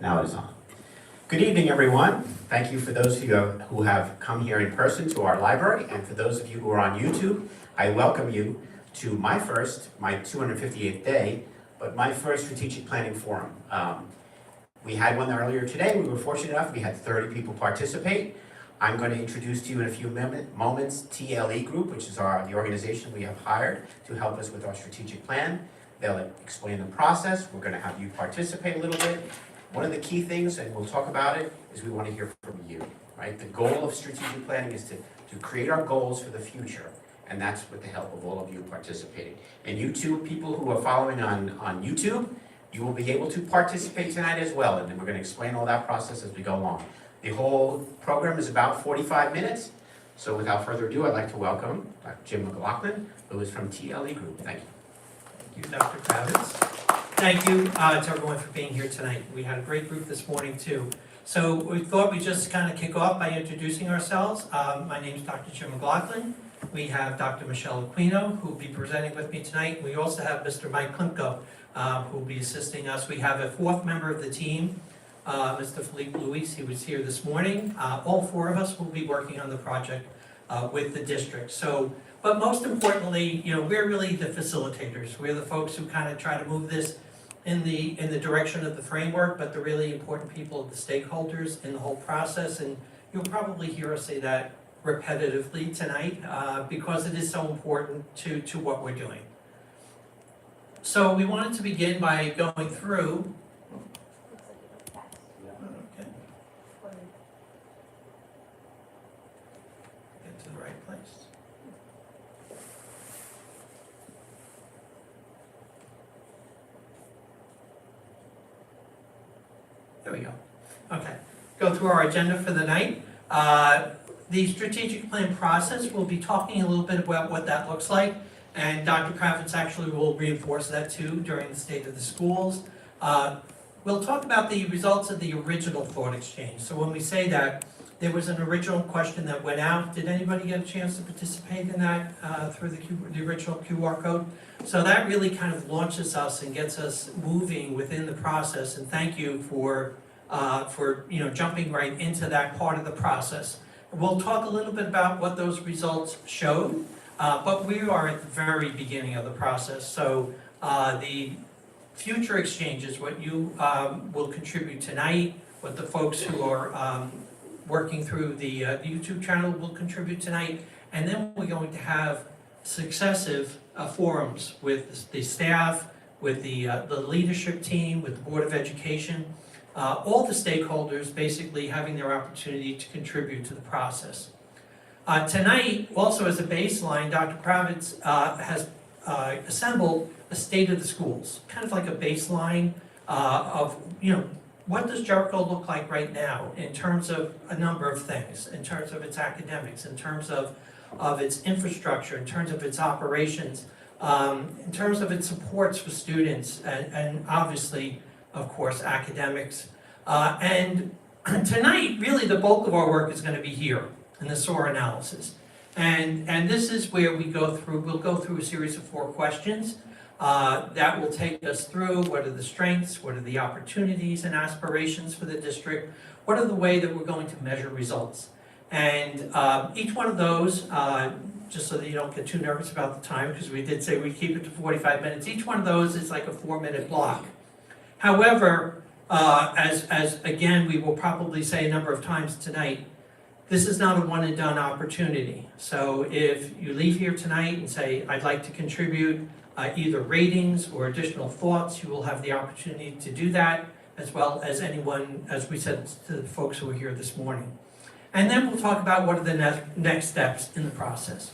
Now it is on. Good evening, everyone. Thank you for those who have come here in person to our library, and for those of you who are on YouTube, I welcome you to my 258th day, but my first strategic planning forum. We had one earlier today. We were fortunate enough, we had 30 people participate. I'm going to introduce to you in a few moments TLE Group, which is the organization we have hired to help us with our strategic plan. They'll explain the process. We're going to have you participate a little bit. One of the key things, and we'll talk about it, is we want to hear from you, right? The goal of strategic planning is to create our goals for the future, and that's with the help of all of you participating. And you too, people who are following on YouTube, you will be able to participate tonight as well, and then we're going to explain all that process as we go along. The whole program is about 45 minutes, so without further ado, I'd like to welcome Dr. Jim McLaughlin, who is from TLE Group. Thank you. Thank you, Dr. Kravitz. Thank you to everyone for being here tonight. We had a great group this morning too. So we thought we'd just kind of kick off by introducing ourselves. My name is Dr. Jim McLaughlin. We have Dr. Michelle Aquino, who will be presenting with me tonight. We also have Mr. Mike Klimko, who will be assisting us. We have a fourth member of the team, Mr. Philippe Luis. He was here this morning. All four of us will be working on the project with the district. But most importantly, we're really the facilitators. We're the folks who kind of try to move this in the direction of the framework, but the really important people, the stakeholders in the whole process. And you'll probably hear us say that repetitively tonight because it is so important to what we're doing. So we wanted to begin by going through. Okay. Get to the right place. There we go. Okay. Go through our agenda for the night. The strategic plan process, we'll be talking a little bit about what that looks like, and Dr. Kravitz actually will reinforce that too during the State of the Schools. We'll talk about the results of the original thought exchange. So when we say that, there was an original question that went out. Did anybody get a chance to participate in that through the original QR code? So that really kind of launches us and gets us moving within the process, and thank you for jumping right into that part of the process. We'll talk a little bit about what those results showed, but we are at the very beginning of the process. So the future exchanges, what you will contribute tonight, what the folks who are working through the YouTube channel will contribute tonight, and then we're going to have successive forums with the staff, with the leadership team, with the Board of Education, all the stakeholders basically having their opportunity to contribute to the process. Tonight, also as a baseline, Dr. Kravitz has assembled a state of the schools, kind of like a baseline of, what does Jericho look like right now in terms of a number of things, in terms of its academics, in terms of its infrastructure, in terms of its operations, in terms of its supports for students, and obviously, of course, academics. And tonight, really the bulk of our work is going to be here in the SOAR analysis. And this is where we'll go through a series of 4 questions that will take us through what are the strengths, what are the opportunities and aspirations for the district, what are the way that we're going to measure results. And each one of those, just so that you don't get too nervous about the time, because we did say we'd keep it to 45 minutes, each one of those is like a 4-minute block. However, as again, we will probably say a number of times tonight, this is not a one and done opportunity. So if you leave here tonight and say, I'd like to contribute either ratings or additional thoughts, you will have the opportunity to do that, as well as anyone, as we said to the folks who were here this morning. And then we'll talk about what are the next steps in the process.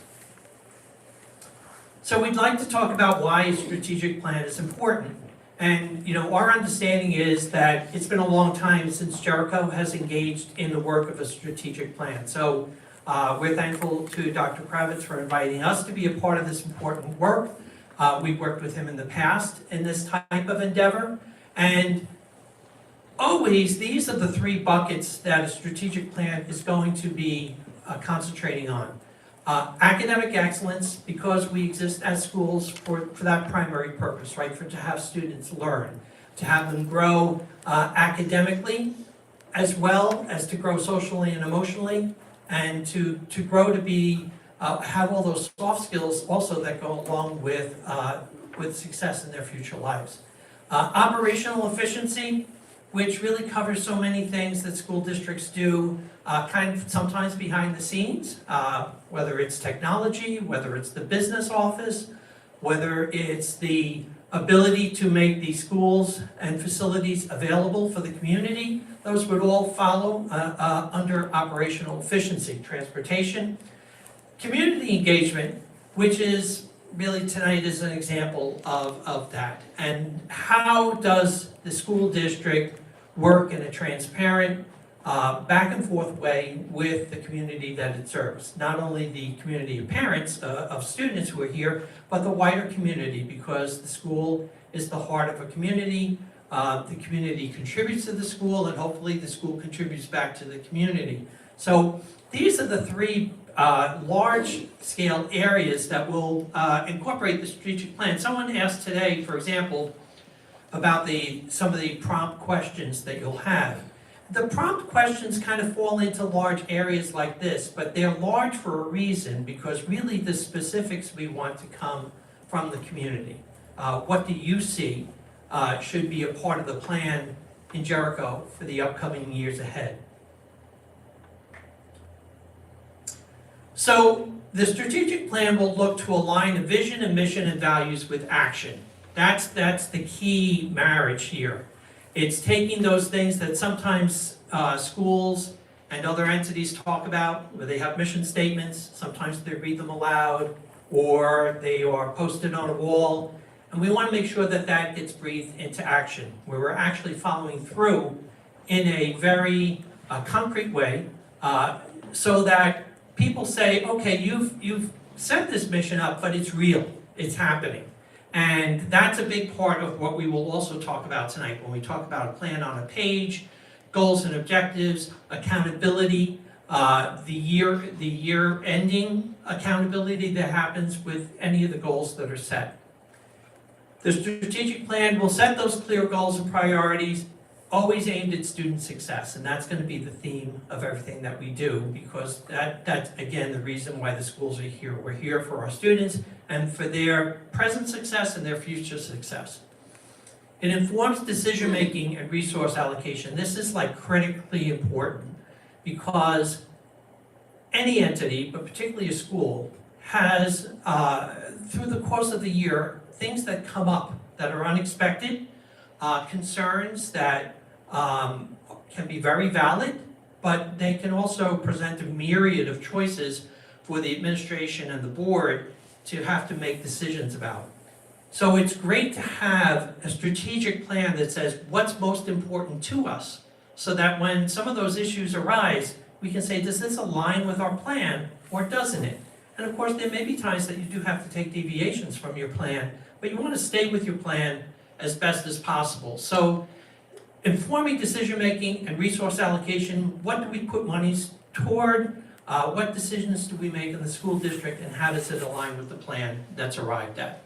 So we'd like to talk about why a strategic plan is important. And our understanding is that it's been a long time since Jericho has engaged in the work of a strategic plan. So we're thankful to Dr. Kravitz for inviting us to be a part of this important work. We've worked with him in the past in this type of endeavor. And always, these are the 3 buckets that a strategic plan is going to be concentrating on. Academic excellence, because we exist as schools for that primary purpose, right, to have students learn. to have them grow academically, as well as to grow socially and emotionally, and to grow to be, have all those soft skills also that go along with success in their future lives. Operational efficiency, which really covers so many things that school districts do, kind of sometimes behind the scenes, whether it's technology, whether it's the business office, whether it's the ability to make the schools and facilities available for the community. Those would all follow under operational efficiency. Transportation, community engagement, which is really tonight is an example of that. And how does the school district work in a transparent, back and forth way with the community that it serves? Not only the community of parents, of students who are here, but the wider community, because the school is the heart of a community. The community contributes to the school, and hopefully the school contributes back to the community. So these are the three large-scale areas that will incorporate the strategic plan. Someone asked today, for example, about some of the prompt questions that you'll have. The prompt questions kind of fall into large areas like this, but they're large for a reason, because really the specifics we want to come from the community. What do you see should be a part of the plan in Jericho for the upcoming years ahead? So the strategic plan will look to align a vision and mission and values with action. That's the key marriage here. It's taking those things that sometimes schools and other entities talk about, where they have mission statements, sometimes they read them aloud, or they are posted on a wall, and we want to make sure that that gets breathed into action, where we're actually following through in a very concrete way, so that people say, okay, you've set this mission up, but it's real, it's happening. And that's a big part of what we will also talk about tonight when we talk about a plan on a page, goals and objectives, accountability, the year ending accountability that happens with any of the goals that are set. The strategic plan will set those clear goals and priorities, always aimed at student success, and that's going to be the theme of everything that we do, because that's, again, the reason why the schools are here. We're here for our students and for their present success and their future success. It informs decision-making and resource allocation. This is like critically important, because any entity, but particularly a school, has, through the course of the year, things that come up that are unexpected, concerns that can be very valid, but they can also present a myriad of choices for the administration and the board to have to make decisions about. So it's great to have a strategic plan that says what's most important to us, so that when some of those issues arise, we can say, does this align with our plan or doesn't it? And of course, there may be times that you do have to take deviations from your plan, but you want to stay with your plan as best as possible. So informing decision-making and resource allocation, what do we put monies toward? What decisions do we make in the school district, and how does it align with the plan that's arrived at?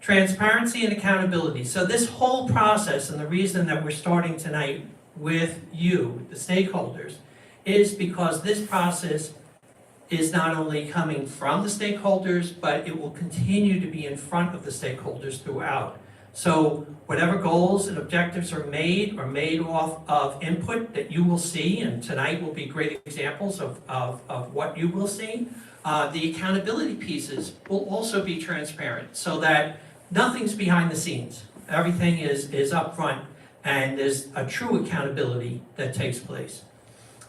Transparency and accountability. So this whole process, and the reason that we're starting tonight with you, the stakeholders, is because this process is not only coming from the stakeholders, but it will continue to be in front of the stakeholders throughout. So whatever goals and objectives are made off of input that you will see, and tonight will be great examples of what you will see. The accountability pieces will also be transparent, so that nothing's behind the scenes. Everything is up front, and there's a true accountability that takes place.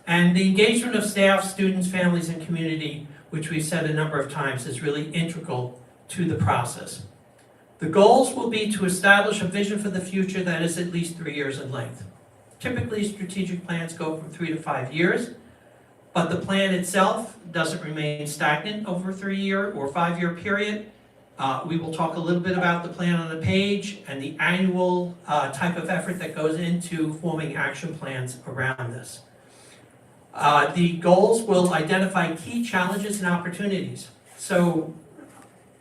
And the engagement of staff, students, families, and community, which we've said a number of times, is really integral to the process. The goals will be to establish a vision for the future that is at least 3 years in length. Typically, strategic plans go from 3 to 5 years, but the plan itself doesn't remain stagnant over a 3-year or 5-year period. We will talk a little bit about the plan on the page and the annual type of effort that goes into forming action plans around this. The goals will identify key challenges and opportunities. So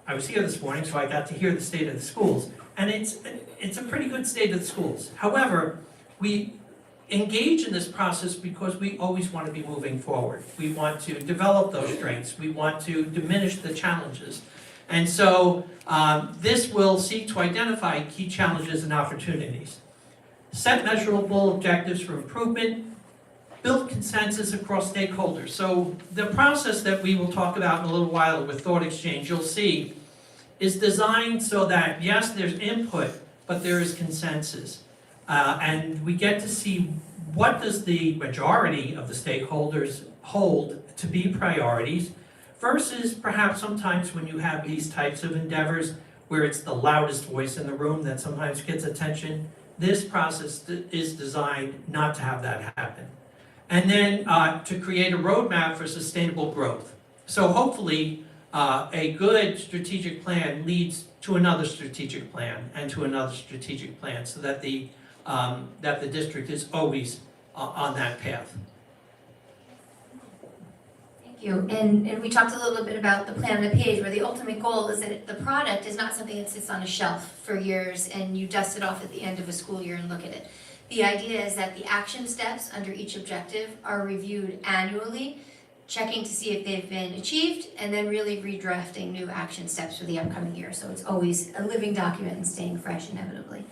I was here this morning, so I got to hear the state of the schools. and it's a pretty good state of the schools. However, we engage in this process because we always want to be moving forward. We want to develop those strengths. We want to diminish the challenges. And so this will seek to identify key challenges and opportunities. Set measurable objectives for improvement, build consensus across stakeholders. So the process that we will talk about in a little while with Thought Exchange, you'll see, is designed so that, yes, there's input, but there is consensus. And we get to see what does the majority of the stakeholders hold to be priorities versus perhaps sometimes when you have these types of endeavors where it's the loudest voice in the room that sometimes gets attention. This process is designed not to have that happen. And then to create a roadmap for sustainable growth. So hopefully a good strategic plan leads to another strategic plan and to another strategic plan so that the district is always on that path. Thank you. And we talked a little bit about the plan on the page, where the ultimate goal is that the product is not something that sits on a shelf for years and you dust it off at the end of a school year and look at it. The idea is that the action steps under each objective are reviewed annually, checking to see if they've been achieved, and then really redrafting new action steps for the upcoming year. So it's always a living document and staying fresh inevitably.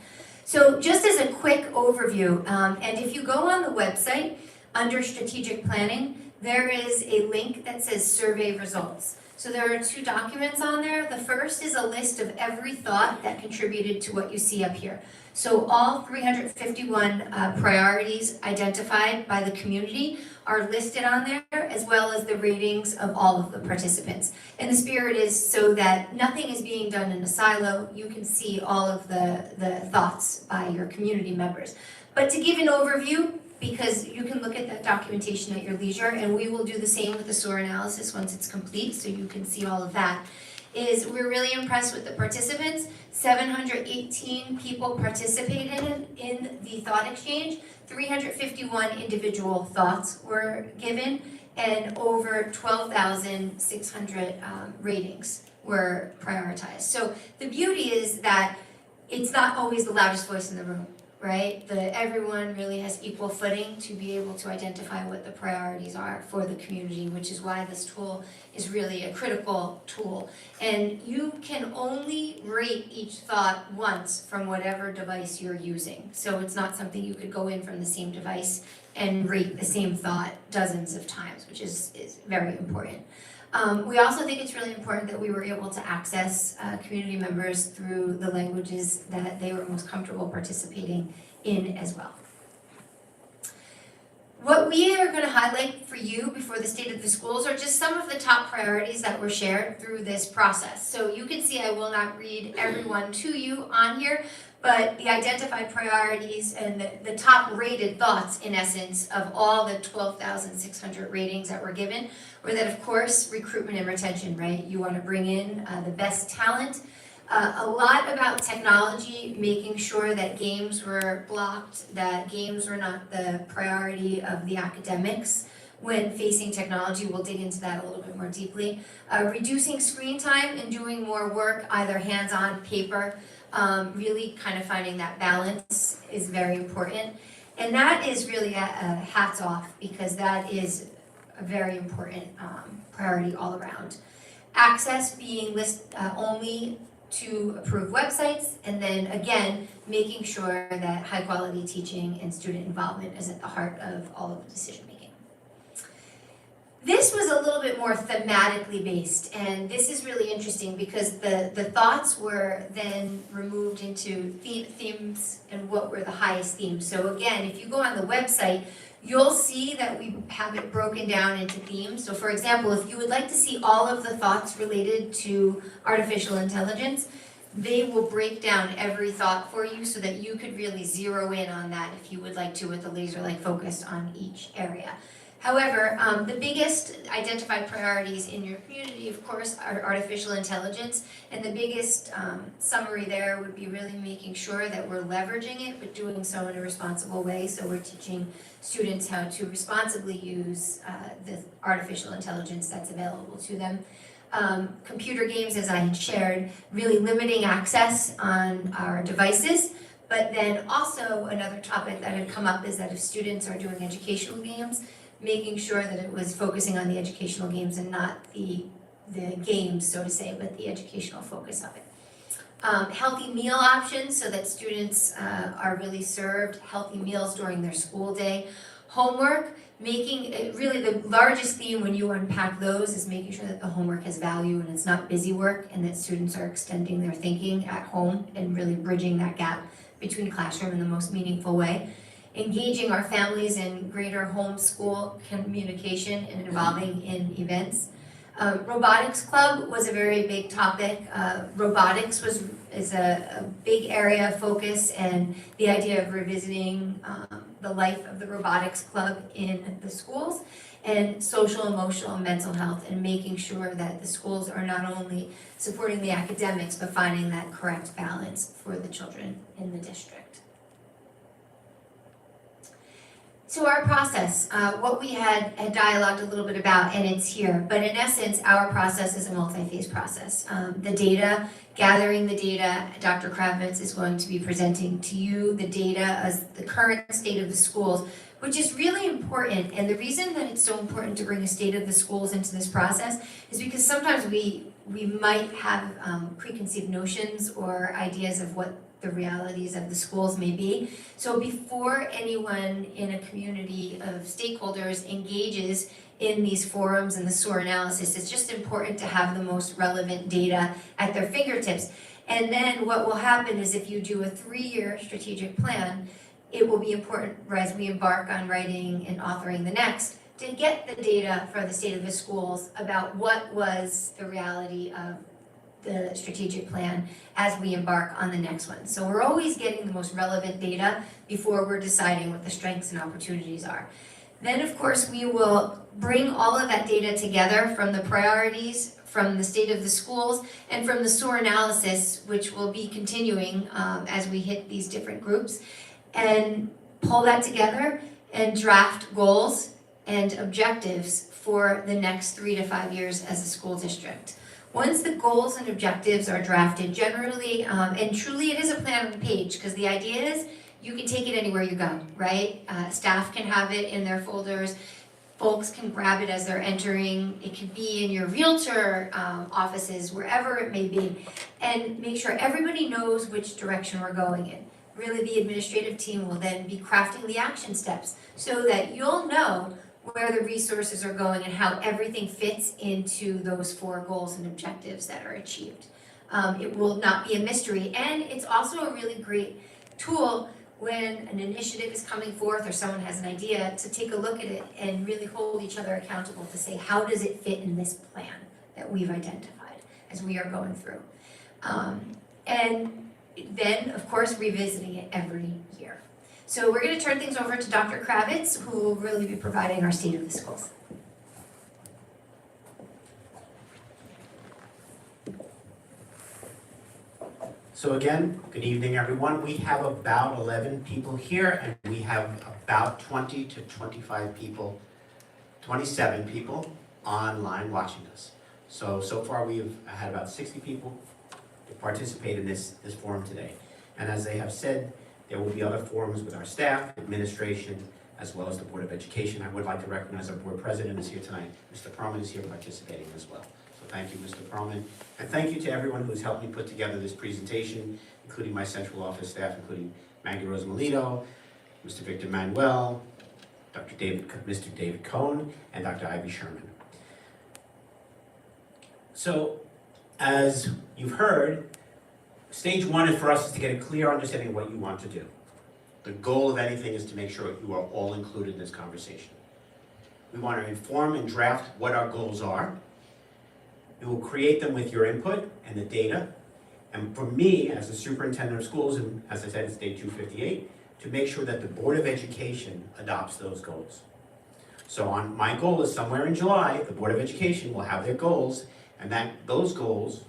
So just as a quick overview, and if you go on the website under strategic planning, there is a link that says survey results. So there are 2 documents on there. The first is a list of every thought that contributed to what you see up here. So all 351 priorities identified by the community are listed on there, as well as the ratings of all of the participants. And the spirit is so that nothing is being done in a silo. You can see all of the thoughts by your community members. But to give an overview, because you can look at that documentation at your leisure, and we will do the same with the SOAR analysis once it's complete, so you can see all of that, is we're really impressed with the participants. 718 people participated in the thought exchange. 351 individual thoughts were given, and over 12,600 ratings were prioritized. So the beauty is that it's not always the loudest voice in the room, right? Everyone really has equal footing to be able to identify what the priorities are for the community, which is why this tool is really a critical tool. And you can only rate each thought once from whatever device you're using. So it's not something you could go in from the same device and rate the same thought dozens of times, which is very important. We also think it's really important that we were able to access community members through the languages that they were most comfortable participating in as well. What we are going to highlight for you before the State of the Schools are just some of the top priorities that were shared through this process. So you can see I will not read everyone to you on here, but the identified priorities and the top rated thoughts, in essence, of all the 12,600 ratings that were given were that, of course, recruitment and retention, right? You want to bring in the best talent. A lot about technology, making sure that games were blocked, that games were not the priority of the academics when facing technology. We'll dig into that a little bit more deeply. Reducing screen time and doing more work, either hands-on, paper, really kind of finding that balance is very important. And that is really a hats off, because that is a very important priority all around. Access being only to approved websites, and then again, making sure that high quality teaching and student involvement is at the heart of all of the decision making. This was a little bit more thematically based, and this is really interesting because the thoughts were then removed into themes and what were the highest themes. So again, if you go on the website, you'll see that we have it broken down into themes. So for example, if you would like to see all of the thoughts related to artificial intelligence, they will break down every thought for you so that you could really zero in on that if you would like to, with a laser-like focus on each area. However, the biggest identified priorities in your community, of course, are artificial intelligence, and the biggest summary there would be really making sure that we're leveraging it, but doing so in a responsible way. So we're teaching students how to responsibly use the artificial intelligence that's available to them. Computer games, as I had shared, really limiting access on our devices. But then also another topic that had come up is that if students are doing educational games, making sure that it was focusing on the educational games and not the games, so to say, but the educational focus of it. Healthy meal options so that students are really served healthy meals during their school day. Homework, making it really the largest theme when you unpack those is making sure that the homework has value and it's not busy work, and that students are extending their thinking at home and really bridging that gap between classroom in the most meaningful way. Engaging our families in greater homeschool communication and involving in events. Robotics Club was a very big topic. Robotics is a big area of focus, and the idea of revisiting the life of the Robotics Club in the schools, and social, emotional, and mental health, and making sure that the schools are not only supporting the academics, but finding that correct balance for the children in the district. So our process, what we had dialogued a little bit about, and it's here, but in essence, our process is a multi-phase process. The data, gathering the data, Dr. Kravitz is going to be presenting to you the data as the current state of the schools, which is really important. And the reason that it's so important to bring a state of the schools into this process is because sometimes we might have preconceived notions or ideas of what the realities of the schools may be. So before anyone in a community of stakeholders engages in these forums and the SOAR analysis, it's just important to have the most relevant data at their fingertips. And then what will happen is if you do a 3-year strategic plan, it will be important as we embark on writing and authoring the next to get the data for the state of the schools about what was the reality of the strategic plan as we embark on the next one. So we're always getting the most relevant data before we're deciding what the strengths and opportunities are. Then, of course, we will bring all of that data together from the priorities, from the state of the schools, and from the SOAR analysis, which will be continuing as we hit these different groups, and pull that together and draft goals and objectives for the next 3 to 5 years as a school district. Once the goals and objectives are drafted, generally, and truly it is a plan on the page, because the idea is you can take it anywhere you go, right? Staff can have it in their folders, folks can grab it as they're entering, it could be in your realtor offices, wherever it may be, and make sure everybody knows which direction we're going in. Really, the administrative team will then be crafting the action steps so that you'll know where the resources are going and how everything fits into those 4 goals and objectives that are achieved. It will not be a mystery, and it's also a really great tool when an initiative is coming forth or someone has an idea to take a look at it and really hold each other accountable to say, how does it fit in this plan that we've identified as we are going through? And then, of course, revisiting it every year. So we're going to turn things over to Dr. Kravitz, who will really be providing our state of the schools. So again, good evening, everyone. We have about 11 people here, and we have about 20 to 25 people, 27 people online watching us. So far we've had about 60 people participate in this forum today. And as they have said, there will be other forums with our staff, administration, as well as the Board of Education. I would like to recognize our board president is here tonight. Mr. Perlman is here participating as well. So thank you, Mr. Perlman. And thank you to everyone who's helped me put together this presentation, including my central office staff, including Maggie Rose Melito, Mr. Victor Manuel, Mr. David Cohn, and Dr. Ivy Sherman. So, as you've heard, stage 1 is for us is to get a clear understanding of what you want to do. The goal of anything is to make sure you are all included in this conversation. We want to inform and draft what our goals are. We will create them with your input and the data. And for me, as the superintendent of schools, and as I said, it's day 258, to make sure that the Board of Education adopts those goals. So my goal is somewhere in July, the Board of Education will have their goals, and those goals,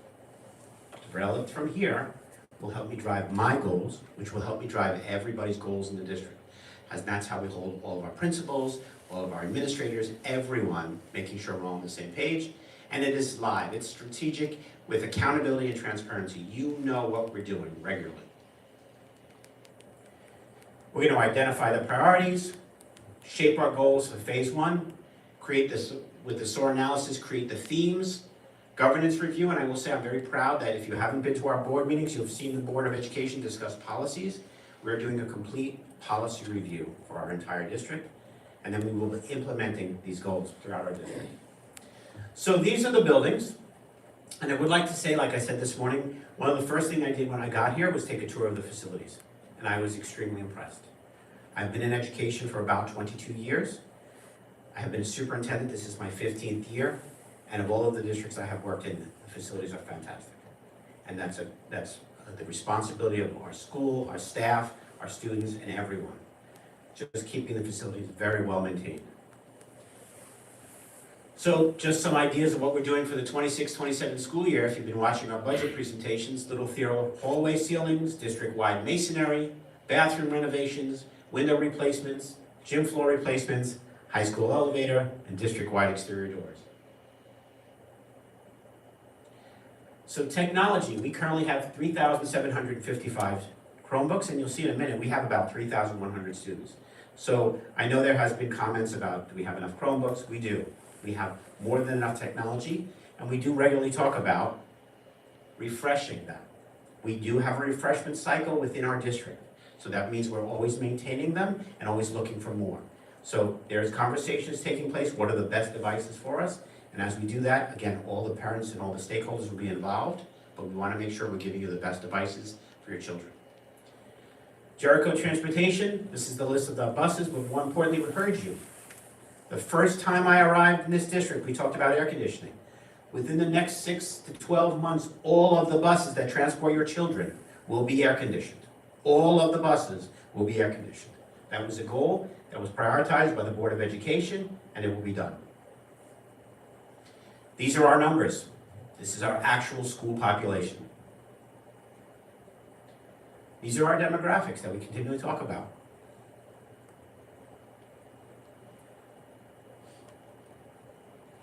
developed from here, will help me drive my goals, which will help me drive everybody's goals in the district. As that's how we hold all of our principals, all of our administrators, everyone, making sure we're all on the same page. and it is live. It's strategic with accountability and transparency. You know what we're doing regularly. We're going to identify the priorities, shape our goals for phase one, create this, with the SOAR analysis, create the themes, governance review, and I will say I'm very proud that if you haven't been to our board meetings, you've seen the Board of Education discuss policies. We're doing a complete policy review for our entire district, and then we will be implementing these goals throughout our district. So these are the buildings, and I would like to say, like I said this morning, one of the first things I did when I got here was take a tour of the facilities, and I was extremely impressed. I've been in education for about 22 years. I have been a superintendent, this is my 15th year, and of all of the districts I have worked in, the facilities are fantastic. And that's the responsibility of our school, our staff, our students, and everyone. Just keeping the facilities very well maintained. So just some ideas of what we're doing for the 26-27 school year. If you've been watching our budget presentations, Little Theater hallway ceilings, district-wide masonry, bathroom renovations, window replacements, gym floor replacements, high school elevator, and district-wide exterior doors. So technology, we currently have 3,755 Chromebooks, and you'll see in a minute, we have about 3,100 students. So I know there has been comments about, do we have enough Chromebooks? We do. We have more than enough technology, and we do regularly talk about refreshing them. We do have a refreshment cycle within our district. So that means we're always maintaining them and always looking for more. So there's conversations taking place, what are the best devices for us? And as we do that, again, all the parents and all the stakeholders will be involved, but we want to make sure we're giving you the best devices for your children. Jericho Transportation, this is the list of the buses, but more importantly, we heard you. The first time I arrived in this district, we talked about air conditioning. Within the next 6 to 12 months, all of the buses that transport your children will be air conditioned. All of the buses will be air conditioned. That was a goal that was prioritized by the Board of Education, and it will be done. These are our numbers. This is our actual school population. These are our demographics that we continually talk about.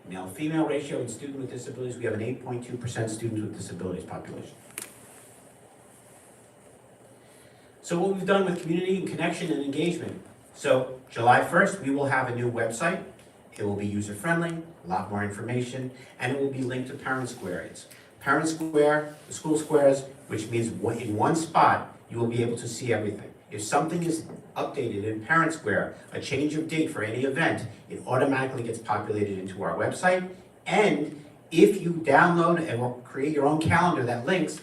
Male-female ratio in student with disabilities, we have an 8.2% students with disabilities population. So what we've done with community and connection and engagement. So July 1st, we will have a new website. It will be user-friendly, a lot more information, and it will be linked to Parent Square. It's Parent Square, the school squares, which means in one spot, you will be able to see everything. If something is updated in Parent Square, a change of date for any event, it automatically gets populated into our website. And if you download and create your own calendar that links,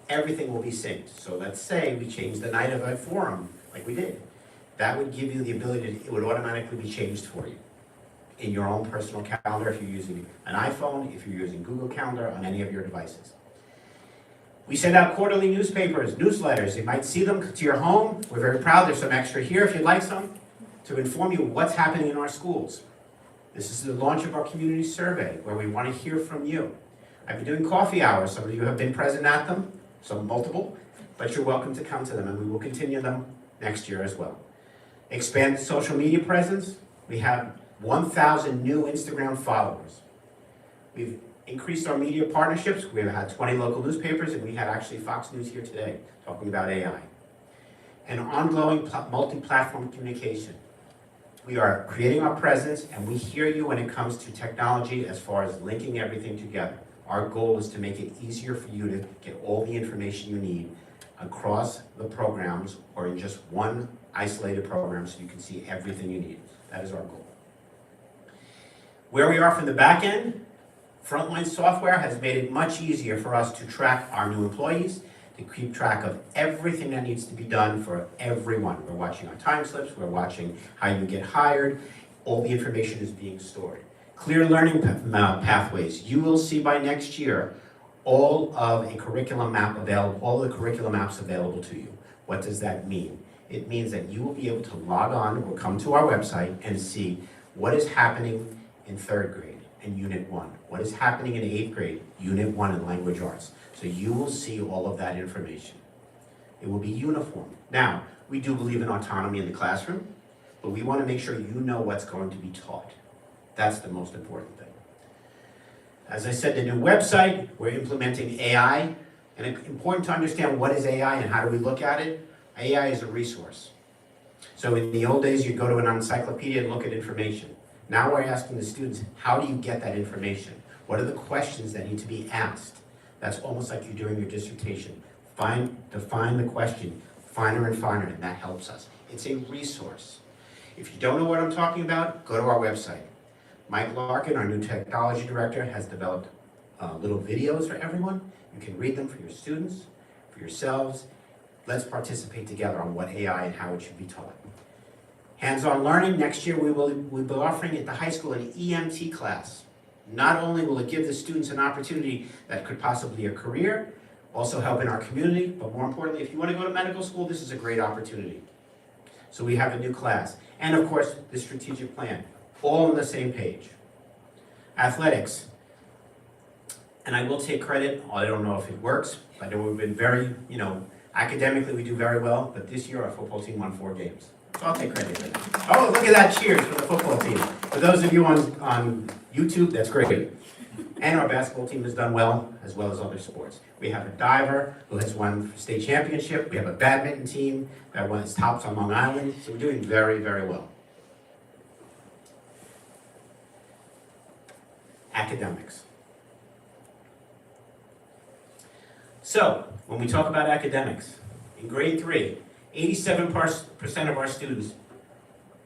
everything will be synced. So let's say we change the night of a forum, like we did. That would give you the ability to, it would automatically be changed for you in your own personal calendar if you're using an iPhone, if you're using Google Calendar on any of your devices. We send out quarterly newspapers, newsletters. You might see them to your home. We're very proud. There's some extra here if you'd like some, to inform you what's happening in our schools. This is the launch of our community survey where we want to hear from you. I've been doing coffee hours. Some of you have been present at them, some multiple, but you're welcome to come to them, and we will continue them next year as well. Expand social media presence. We have 1,000 new Instagram followers. We've increased our media partnerships. We've had 20 local newspapers, and we had actually Fox News here today talking about AI. And ongoing multi-platform communication. We are creating our presence, and we hear you when it comes to technology as far as linking everything together. Our goal is to make it easier for you to get all the information you need across the programs or in just one isolated program so you can see everything you need. That is our goal. Where we are from the back end, Frontline software has made it much easier for us to track our new employees, to keep track of everything that needs to be done for everyone. We're watching our time slips, we're watching how you get hired, all the information is being stored. Clear learning pathways. You will see by next year all of a curriculum map available, all the curriculum maps available to you. What does that mean? It means that you will be able to log on or come to our website and see what is happening in 3rd grade and Unit 1. What is happening in 8th grade, Unit 1 in Language Arts. So you will see all of that information. It will be uniform. Now, we do believe in autonomy in the classroom, but we want to make sure you know what's going to be taught. That's the most important thing. As I said, the new website, we're implementing AI, and it's important to understand what is AI and how do we look at it. AI is a resource. So in the old days, you'd go to an encyclopedia and look at information. Now we're asking the students, how do you get that information? What are the questions that need to be asked? That's almost like you're doing your dissertation. Define the question, finer and finer, and that helps us. It's a resource. If you don't know what I'm talking about, go to our website. Mike Larkin, our new technology director, has developed little videos for everyone. You can read them for your students, for yourselves. Let's participate together on what AI and how it should be taught. Hands-on learning, next year we'll be offering at the high school an EMT class. Not only will it give the students an opportunity that could possibly be a career, also help in our community, but more importantly, if you want to go to medical school, this is a great opportunity. So we have a new class. And of course, the strategic plan, all on the same page. Athletics. And I will take credit, I don't know if it works, but we've been very, academically we do very well, but this year our football team won 4 games. So I'll take credit for that. Oh, look at that, cheers for the football team. For those of you on YouTube, that's great. And our basketball team has done well as other sports. We have a diver who has won state championship. We have a badminton team that won its tops on Long Island. So we're doing very, very well. Academics. So, when we talk about academics, in grade 3, 87% of our students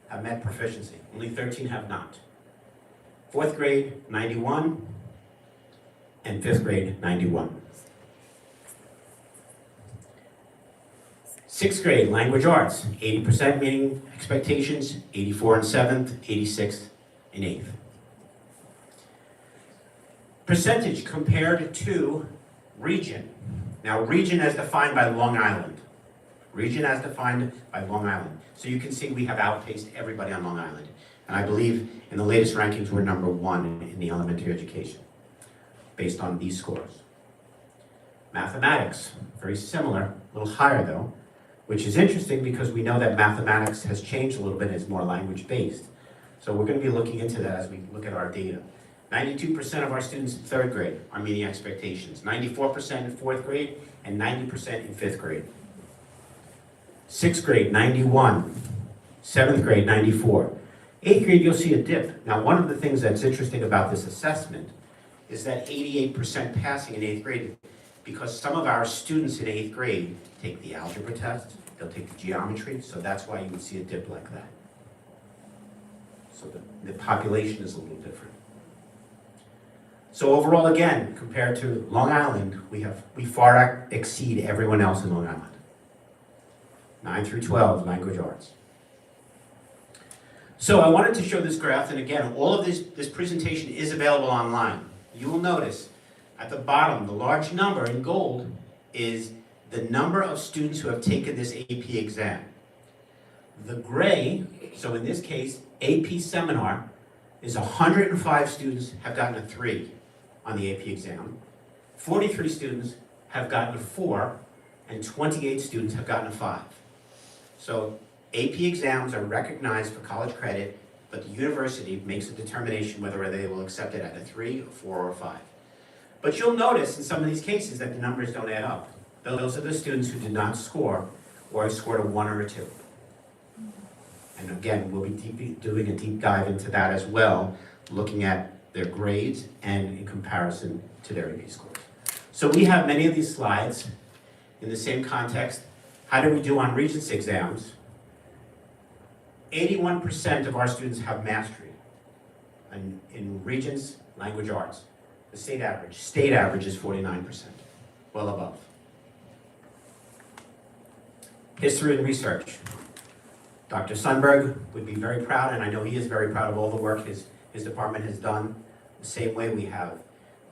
have met proficiency. Only 13 have not. 4th grade, 91, and 5th grade, 91. 6th grade, language arts, 80% meeting expectations, 84 in 7th, 86 in 8th. Percentage compared to region. Now, region as defined by Long Island. Region as defined by Long Island. So you can see we have outpaced everybody on Long Island. And I believe in the latest rankings, we're number 1 in the elementary education, based on these scores. Mathematics, very similar, a little higher though, which is interesting because we know that mathematics has changed a little bit and is more language-based. So we're going to be looking into that as we look at our data. 92% of our students in 3rd grade are meeting expectations, 94% in 4th grade, and 90% in 5th grade. 6th grade, 91. 7th grade, 94. 8th grade, you'll see a dip. Now, one of the things that's interesting about this assessment is that 88% passing in 8th grade, because some of our students in 8th grade take the algebra test, they'll take the geometry, so that's why you would see a dip like that. So the population is a little different. So overall, again, compared to Long Island, we far exceed everyone else in Long Island. 9 through 12, language arts. So I wanted to show this graph, and again, all of this presentation is available online. You will notice at the bottom, the large number in gold is the number of students who have taken this AP exam. The gray, so in this case, AP seminar, is 105 students have gotten a 3 on the AP exam. 43 students have gotten a 4, and 28 students have gotten a 5. So AP exams are recognized for college credit, but the university makes a determination whether they will accept it at a 3, a 4, or a 5. But you'll notice in some of these cases that the numbers don't add up. Those are the students who did not score or scored a 1 or a 2. And again, we'll be doing a deep dive into that as well, looking at their grades and in comparison to their AP scores. So we have many of these slides in the same context. How do we do on Regents exams? 81% of our students have mastery in Regents language arts. The state average is 49%, well above. History and research. Dr. Sundberg would be very proud, and I know he is very proud of all the work his department has done. The same way we have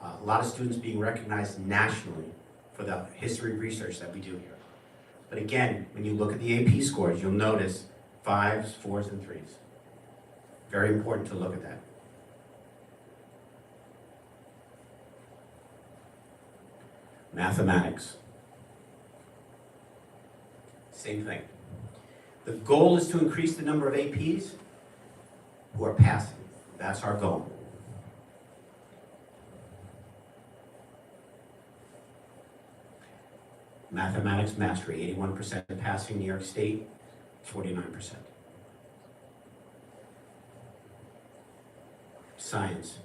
a lot of students being recognized nationally for the history research that we do here. But again, when you look at the AP scores, you'll notice 5s, 4s, and 3s. Very important to look at that. Mathematics. Same thing. The goal is to increase the number of APs who are passing. That's our goal. Mathematics mastery, 81% passing New York State, 49%. Science.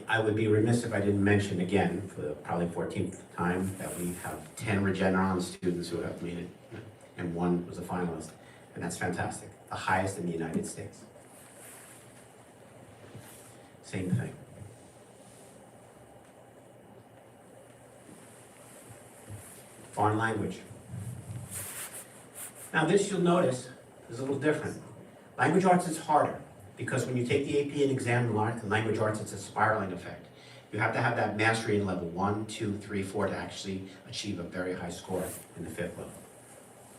I would be remiss if I didn't mention again, for the probably 14th time, that we have 10 Regeneron students who have made it, and one was a finalist, and that's fantastic. The highest in the United States. Same thing. Foreign language. Now this you'll notice is a little different. Language arts is harder because when you take the AP and exam in language arts, it's a spiraling effect. You have to have that mastery in level 1, 2, 3, 4 to actually achieve a very high score in the 5th level.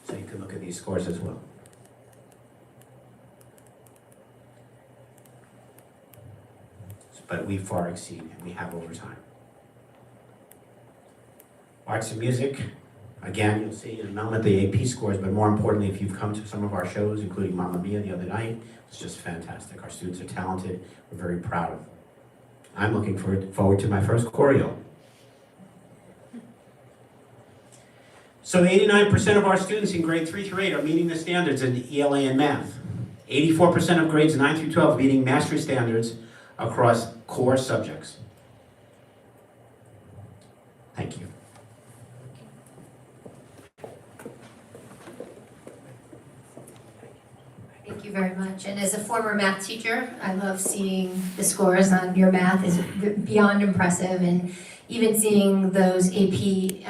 So you can look at these scores as well. But we far exceed, and we have over time. Arts and music, again, you'll see in a moment the AP scores, but more importantly, if you've come to some of our shows, including Mamma Mia the other night, it's just fantastic. Our students are talented, we're very proud of them. I'm looking forward to my first choreo. So 89% of our students in grade 3 through 8 are meeting the standards in ELA and math. 84% of grades 9 through 12 meeting mastery standards across core subjects. Thank you. Thank you very much. And as a former math teacher, I love seeing the scores on your math is beyond impressive, and even seeing those AP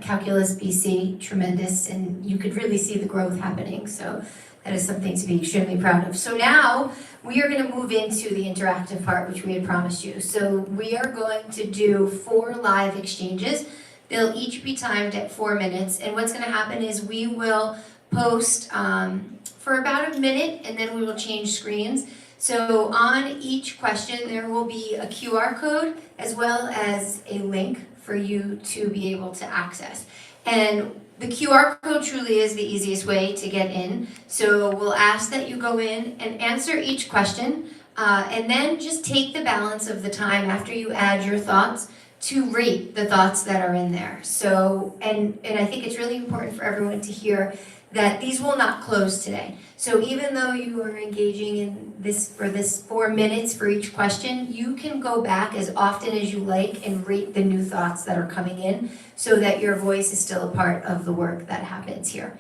Calculus BC, tremendous, and you could really see the growth happening. So that is something to be extremely proud of. So now we are going to move into the interactive part, which we had promised you. So we are going to do 4 live exchanges. They'll each be timed at 4 minutes. And what's going to happen is we will post for about a minute, and then we will change screens. So on each question, there will be a QR code as well as a link for you to be able to access. And the QR code truly is the easiest way to get in. So we'll ask that you go in and answer each question, and then just take the balance of the time after you add your thoughts to rate the thoughts that are in there. So, and I think it's really important for everyone to hear that these will not close today. So even though you are engaging in this for this 4 minutes for each question, you can go back as often as you like and rate the new thoughts that are coming in so that your voice is still a part of the work that happens here.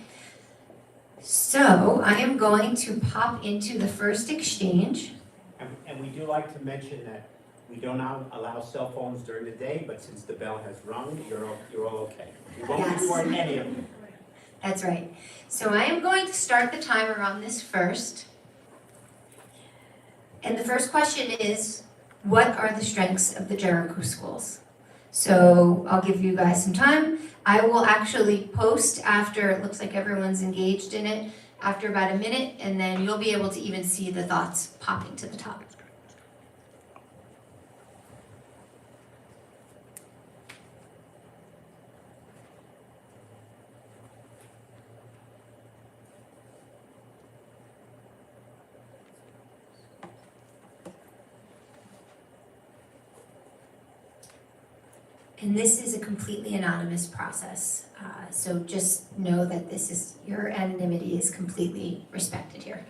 So I am going to pop into the first exchange. And we do like to mention that we don't allow cell phones during the day, but since the bell has rung, you're all okay. We won't Yes. record any of them. That's right. So I am going to start the timer on this first. And the first question is, what are the strengths of the Jericho schools? So I'll give you guys some time. I will actually post after it looks like everyone's engaged in it, after about a minute, and then you'll be able to even see the thoughts popping to the top. And this is a completely anonymous process, so just know that your anonymity is completely respected here.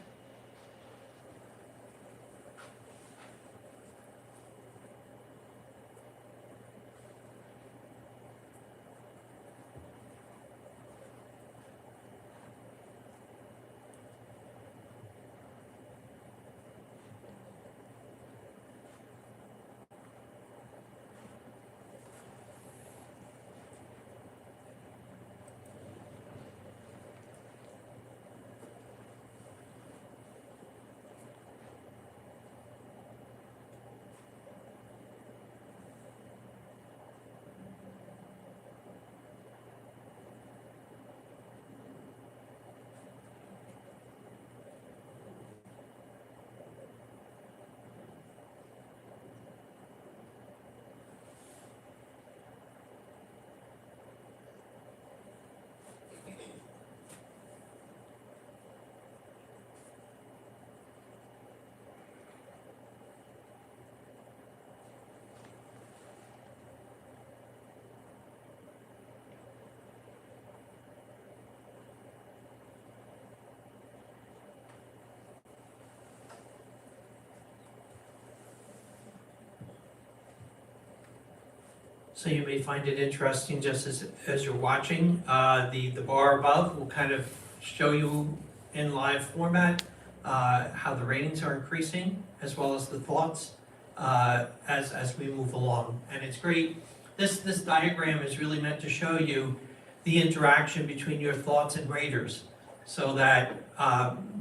So you may find it interesting just as you're watching. The bar above will kind of show you in live format how the ratings are increasing, as well as the thoughts as we move along. And it's great. This diagram is really meant to show you the interaction between your thoughts and raters, so that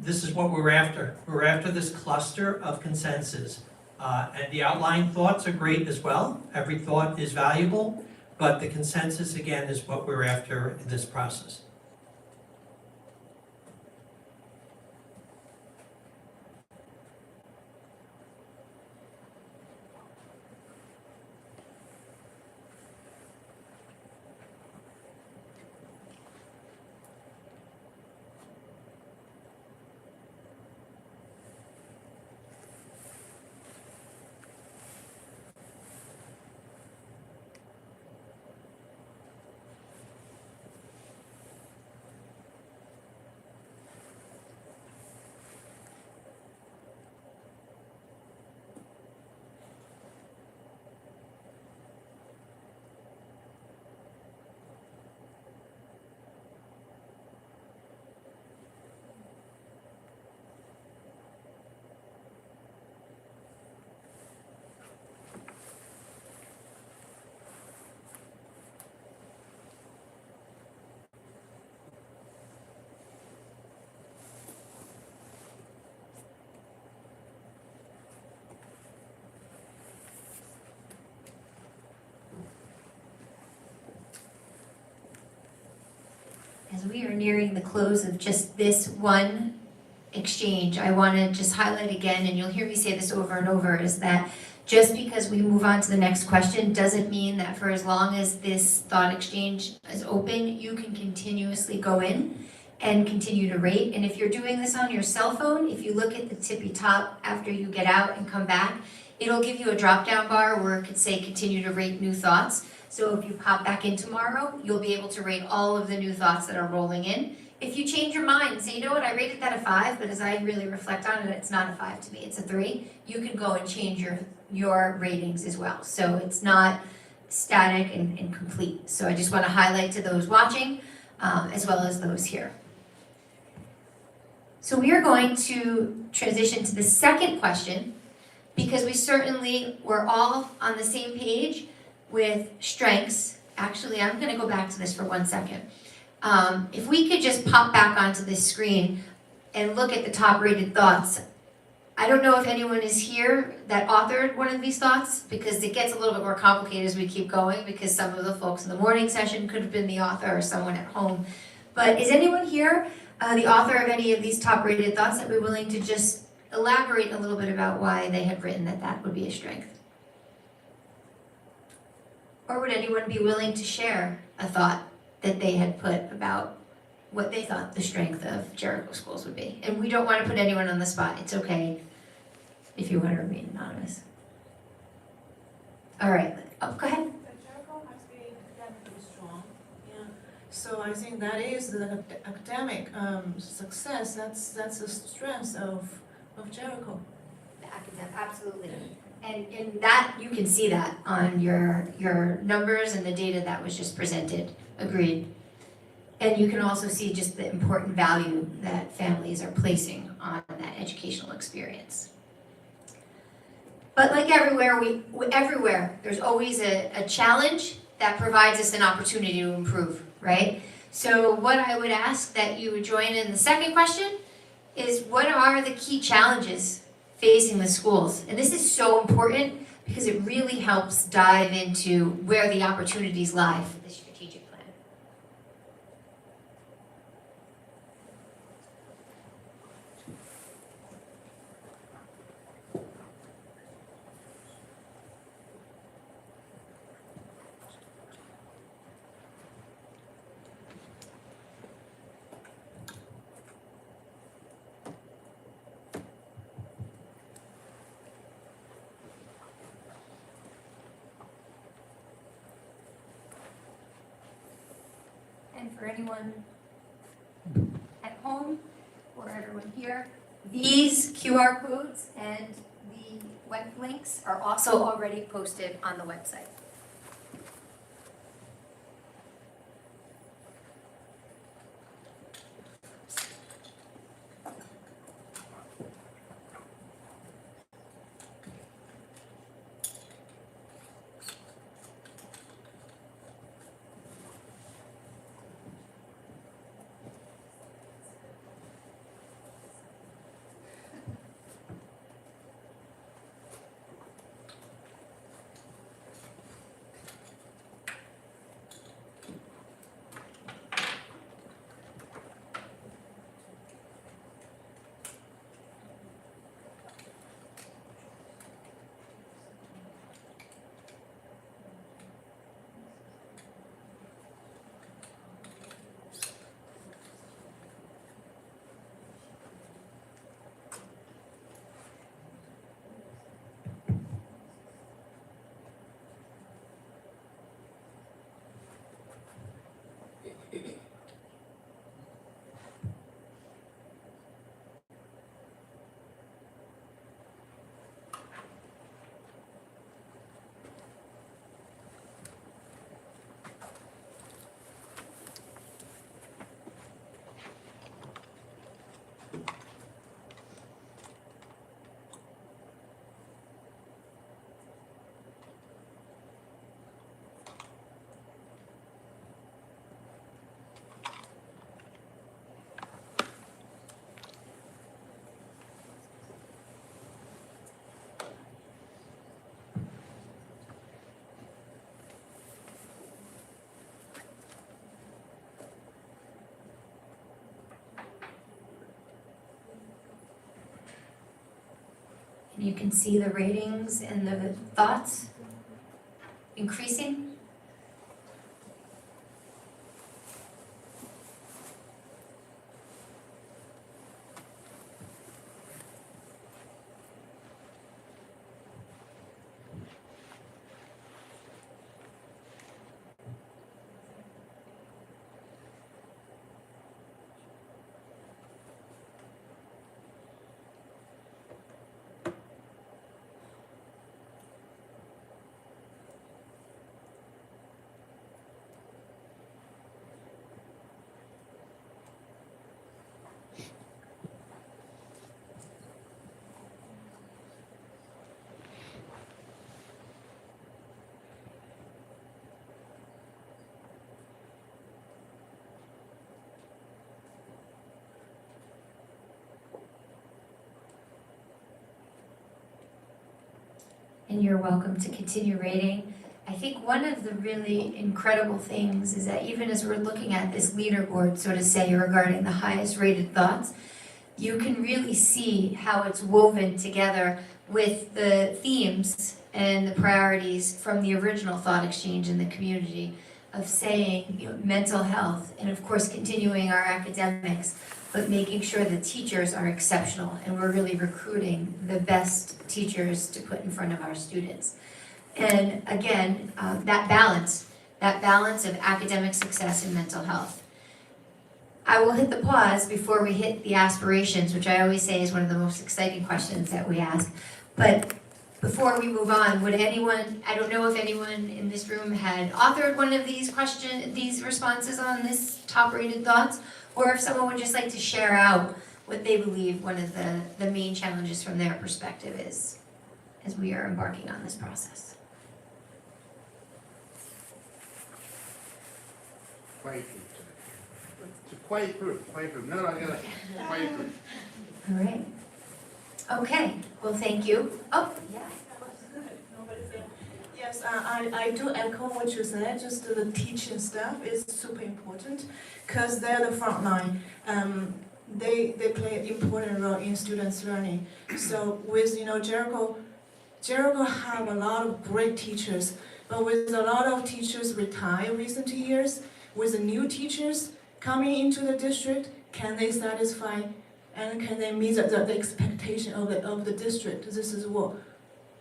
this is what we're after. We're after this cluster of consensus. And the outlying thoughts are great as well. Every thought is valuable, but the consensus, again, is what we're after in this process. As we are nearing the close of just this one exchange, I want to just highlight again, and you'll hear me say this over and over, is that just because we move on to the next question doesn't mean that for as long as this thought exchange is open, you can continuously go in and continue to rate. And if you're doing this on your cell phone, if you look at the tippy top after you get out and come back, it'll give you a drop-down bar where it could say continue to rate new thoughts. So if you pop back in tomorrow, you'll be able to rate all of the new thoughts that are rolling in. If you change your mind and say, you know what, I rated that a 5, but as I really reflect on it, it's not a 5 to me, it's a 3, you can go and change your ratings as well. So it's not static and complete. So I just want to highlight to those watching, as well as those here. So we are going to transition to the second question, because we certainly were all on the same page with strengths. Actually, I'm going to go back to this for 1 second. If we could just pop back onto this screen and look at the top rated thoughts. I don't know if anyone is here that authored one of these thoughts, because it gets a little bit more complicated as we keep going, because some of the folks in the morning session could have been the author or someone at home. But is anyone here the author of any of these top rated thoughts that would be willing to just elaborate a little bit about why they had written that would be a strength? Or would anyone be willing to share a thought that they had put about what they thought the strength of Jericho Schools would be? And we don't want to put anyone on the spot. It's okay if you want to remain anonymous. All right. Oh, go ahead. Jericho has been academically strong. Yeah. So I think that is the academic success. That's the strength of Jericho. Absolutely. And that, you can see that on your numbers and the data that was just presented. Agreed. And you can also see just the important value that families are placing on that educational experience. But like everywhere, there's always a challenge that provides us an opportunity to improve, right? So what I would ask that you would join in the second question is, what are the key challenges facing the schools? And this is so important because it really helps dive into where the opportunities lie for the strategic plan. And for anyone at home or everyone here, these QR codes and the web links are also already posted on the website. And you can see the ratings and the thoughts increasing. And you're welcome to continue rating. I think one of the really incredible things is that even as we're looking at this leaderboard, so to say, regarding the highest rated thoughts, you can really see how it's woven together with the themes and the priorities from the original thought exchange in the community of saying, you know, mental health, and of course continuing our academics, but making sure the teachers are exceptional and we're really recruiting the best teachers to put in front of our students. And again, that balance of academic success and mental health. I will hit the pause before we hit the aspirations, which I always say is one of the most exciting questions that we ask. But before we move on, would anyone, I don't know if anyone in this room had authored one of these these responses on this top rated thoughts, or if someone would just like to share out what they believe one of the main challenges from their perspective is as we are embarking on this process. Quiet group today. It's a quiet group. No, I got a quiet group. All right. Okay, well, thank you. Oh, yeah. Yes, I do echo what you said, just the teaching staff is super important, because they're the front line. They play an important role in students' learning. So with, Jericho have a lot of great teachers, but with a lot of teachers retire recent years, with the new teachers coming into the district, can they satisfy and can they meet the expectation of the district? This is what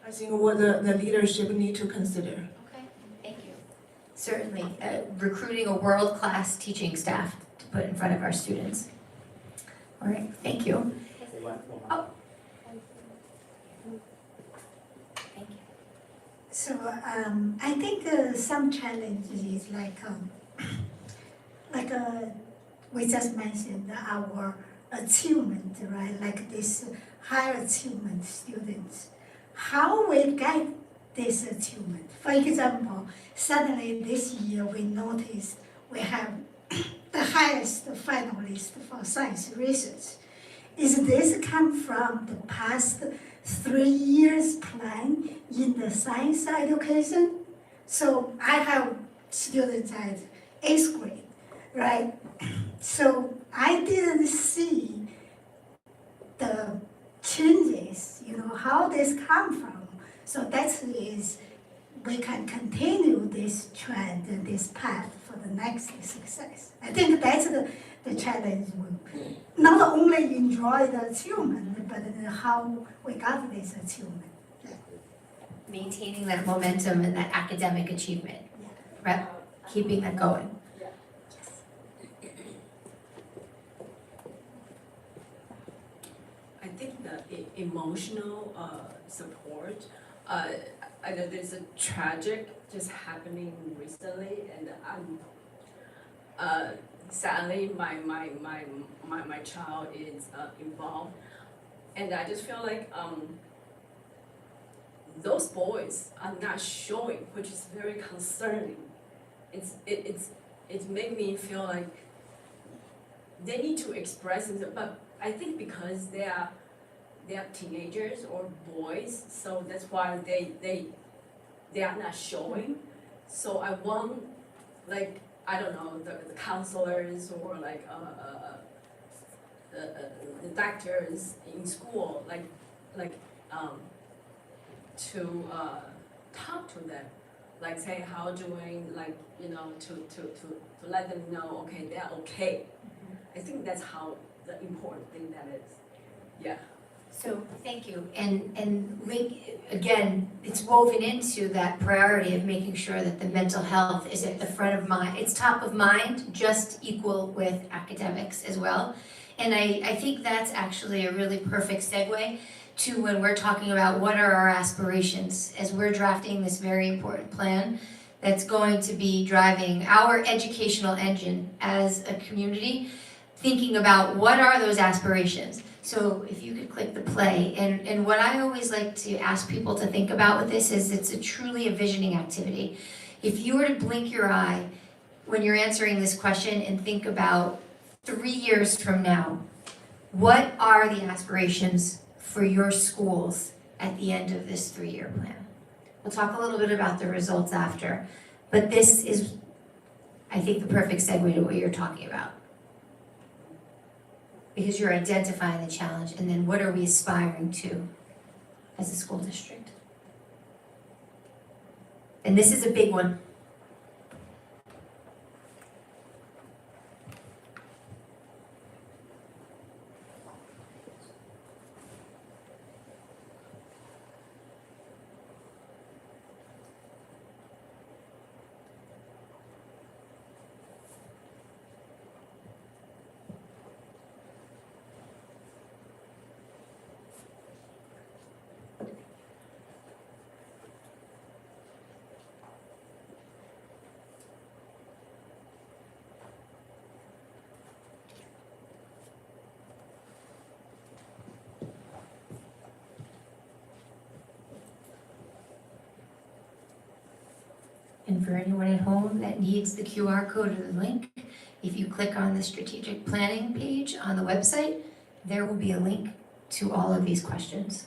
I think what the leadership need to consider. Okay, thank you. Certainly, recruiting a world-class teaching staff to put in front of our students. All right, thank you. Oh. Thank you. So I think some challenges is like we just mentioned our achievement, right? Like this high achievement students. How we get this achievement? For example, suddenly this year we noticed we have the highest finalist for science research. Is this come from the past 3 years plan in the science education? So I have students at 8th grade, right? So I didn't see the changes, how this come from. So that is, we can continue this trend and this path for the next success. I think that's the challenge. We not only enjoy the achievement, but how we got this achievement. Maintaining that momentum and that academic achievement, right? Keeping that going. I think the emotional support. I know there's a tragic just happening recently, and sadly my child is involved, and I just feel like those boys are not showing, which is very concerning. It's made me feel like they need to express themselves, but I think because they are teenagers or boys, so that's why they are not showing. So I want, like, I don't know, the counselors or like the doctors in school, like to talk to them, like say how doing, like, you know, to let them know, okay, they're okay. I think that's how the important thing that is, yeah. So, thank you, and link, again, it's woven into that priority of making sure that the mental health is at the front of mind, it's top of mind, just equal with academics as well. And I think that's actually a really perfect segue to when we're talking about what are our aspirations as we're drafting this very important plan that's going to be driving our educational engine as a community, thinking about what are those aspirations. So if you could click the play, and what I always like to ask people to think about with this is it's truly a visioning activity. If you were to blink your eye when you're answering this question and think about 3 years from now, what are the aspirations for your schools at the end of this 3-year plan? We'll talk a little bit about the results after, but this is, I think, the perfect segue to what you're talking about. Because you're identifying the challenge, and then what are we aspiring to as a school district? And this is a big one. And for anyone at home that needs the QR code or the link, if you click on the strategic planning page on the website, there will be a link to all of these questions.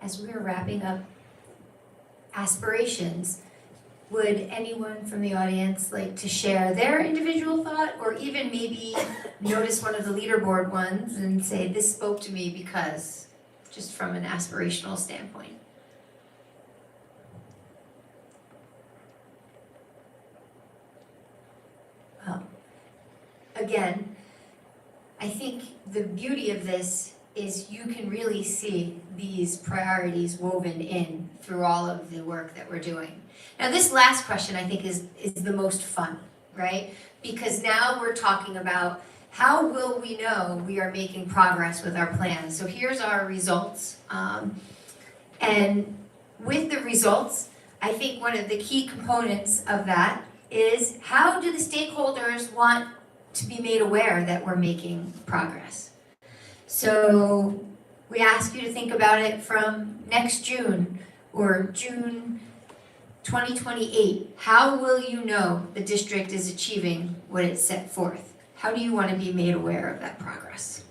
As we're wrapping up aspirations, would anyone from the audience like to share their individual thought, or even maybe notice one of the leaderboard ones and say, this spoke to me because, just from an aspirational standpoint? again, I think the beauty of this is you can really see these priorities woven in through all of the work that we're doing. Now, this last question I think is the most fun, right? Because now we're talking about how will we know we are making progress with our plans? So here's our results. And with the results, I think one of the key components of that is how do the stakeholders want to be made aware that we're making progress? So we ask you to think about it from next June or June 2028. How will you know the district is achieving what it set forth? How do you want to be made aware of that progress?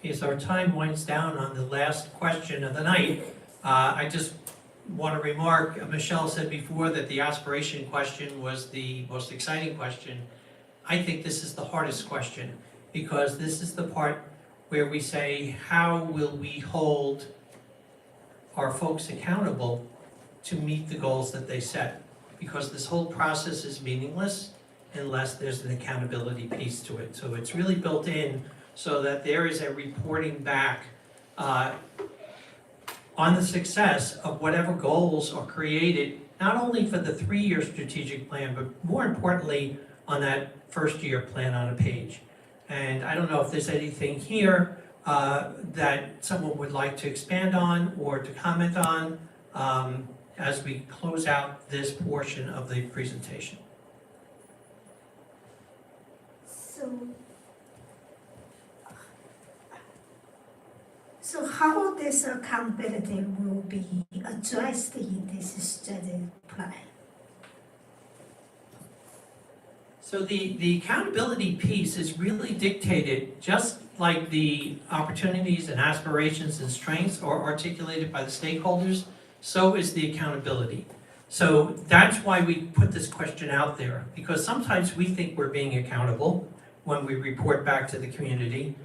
As our time winds down on the last question of the night, I just want to remark, Michelle said before that the aspiration question was the most exciting question. I think this is the hardest question, because this is the part where we say, how will we hold our folks accountable to meet the goals that they set? Because this whole process is meaningless unless there's an accountability piece to it. So it's really built in so that there is a reporting back on the success of whatever goals are created, not only for the 3-year strategic plan, but more importantly, on that first-year plan on a page. And I don't know if there's anything here that someone would like to expand on or to comment on as we close out this portion of the presentation. So how this accountability will be addressed in this strategic plan? So the accountability piece is really dictated, just like the opportunities and aspirations and strengths are articulated by the stakeholders, so is the accountability. So that's why we put this question out there, because sometimes we think we're being accountable when we report back to the community,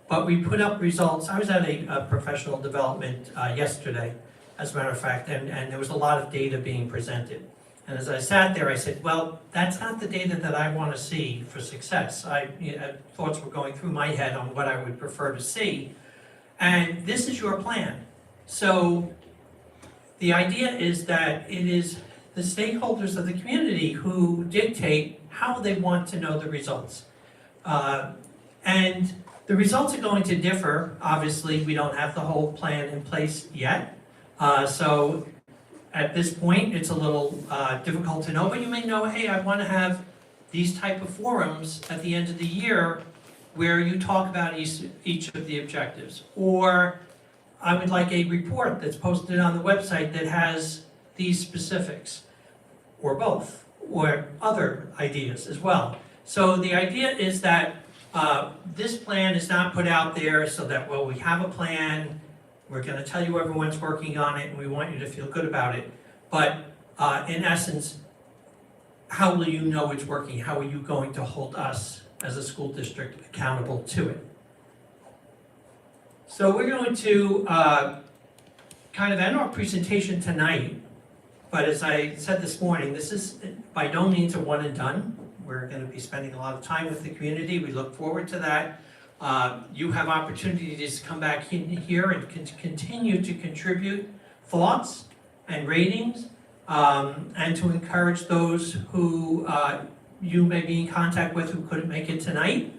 but we put up results. I was at a professional development yesterday, as a matter of fact, and there was a lot of data being presented. And as I sat there, I said, well, that's not the data that I want to see for success. Thoughts were going through my head on what I would prefer to see. And this is your plan. So the idea is that it is the stakeholders of the community who dictate how they want to know the results. And the results are going to differ. Obviously, we don't have the whole plan in place yet. So at this point, it's a little difficult to know, but you may know, hey, I want to have these type of forums at the end of the year where you talk about each of the objectives. Or I would like a report that's posted on the website that has these specifics, or both, or other ideas as well. So the idea is that this plan is not put out there so that, well, we have a plan, we're going to tell you everyone's working on it, and we want you to feel good about it. But in essence, how will you know it's working? How are you going to hold us as a school district accountable to it? So we're going to kind of end our presentation tonight. But as I said this morning, this is by no means a one and done. We're going to be spending a lot of time with the community. We look forward to that. You have opportunities to come back in here and continue to contribute thoughts and ratings, and to encourage those who you may be in contact with who couldn't make it tonight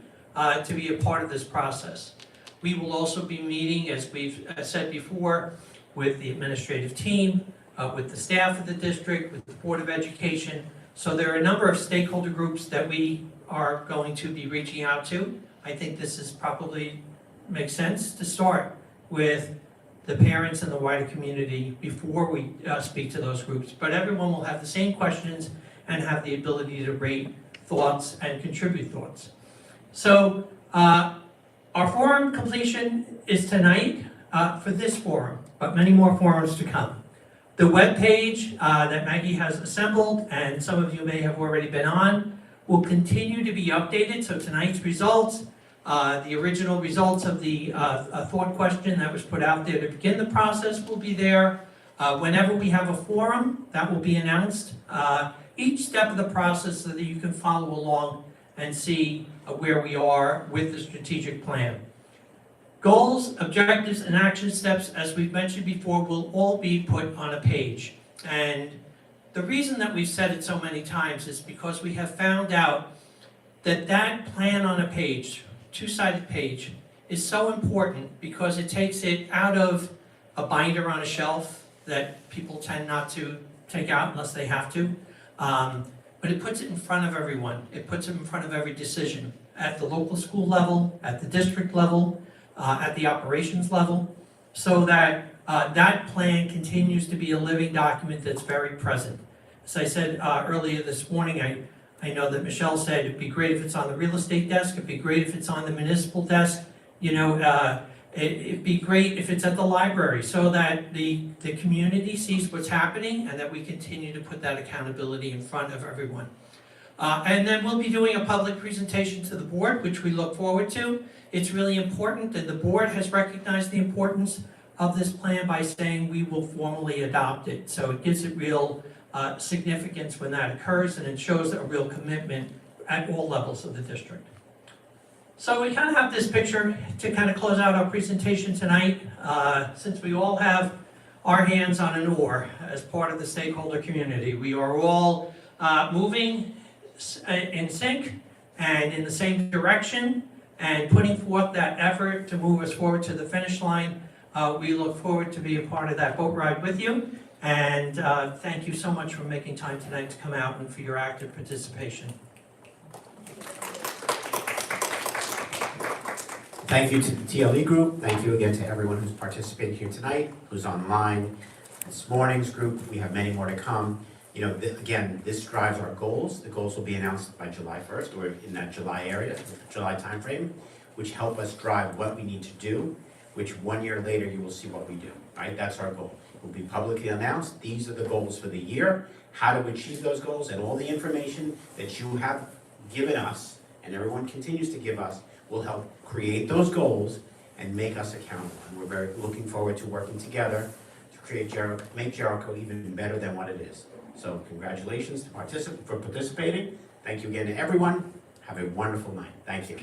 to be a part of this process. We will also be meeting, as we've said before, with the administrative team, with the staff of the district, with the Board of Education. So there are a number of stakeholder groups that we are going to be reaching out to. I think this is probably makes sense to start with the parents and the wider community before we speak to those groups. But everyone will have the same questions and have the ability to rate thoughts and contribute thoughts. So our forum completion is tonight for this forum, but many more forums to come. The webpage that Maggie has assembled, and some of you may have already been on, will continue to be updated. So tonight's results, the original results of the thought question that was put out there to begin the process will be there. Whenever we have a forum, that will be announced. Each step of the process so that you can follow along and see where we are with the strategic plan. Goals, objectives, and action steps, as we've mentioned before, will all be put on a page. And the reason that we've said it so many times is because we have found out that that plan on a page, two-sided page, is so important because it takes it out of a binder on a shelf that people tend not to take out unless they have to. But it puts it in front of everyone. It puts it in front of every decision at the local school level, at the district level, at the operations level, so that that plan continues to be a living document that's very present. As I said earlier this morning, I know that Michelle said it'd be great if it's on the real estate desk, it'd be great if it's on the municipal desk, you know, it'd be great if it's at the library, so that the community sees what's happening and that we continue to put that accountability in front of everyone. And then we'll be doing a public presentation to the board, which we look forward to. It's really important, and the board has recognized the importance of this plan by saying we will formally adopt it. So it gives it real significance when that occurs, and it shows a real commitment at all levels of the district. So we kind of have this picture to kind of close out our presentation tonight, since we all have our hands on an oar as part of the stakeholder community. We are all moving in sync and in the same direction and putting forth that effort to move us forward to the finish line. We look forward to be a part of that boat ride with you, and thank you so much for making time tonight to come out and for your active participation. Thank you to the TLE group. Thank you again to everyone who's participated here tonight, who's online. This morning's group, we have many more to come. You know, again, this drives our goals. The goals will be announced by July 1st or in that July area, July timeframe, which help us drive what we need to do, which 1 year later you will see what we do, right? That's our goal. It will be publicly announced. These are the goals for the year, how to achieve those goals, and all the information that you have given us and everyone continues to give us will help create those goals and make us accountable. And we're very looking forward to working together to create make Jericho even better than what it is. So congratulations for participating. Thank you again to everyone. Have a wonderful night. Thank you.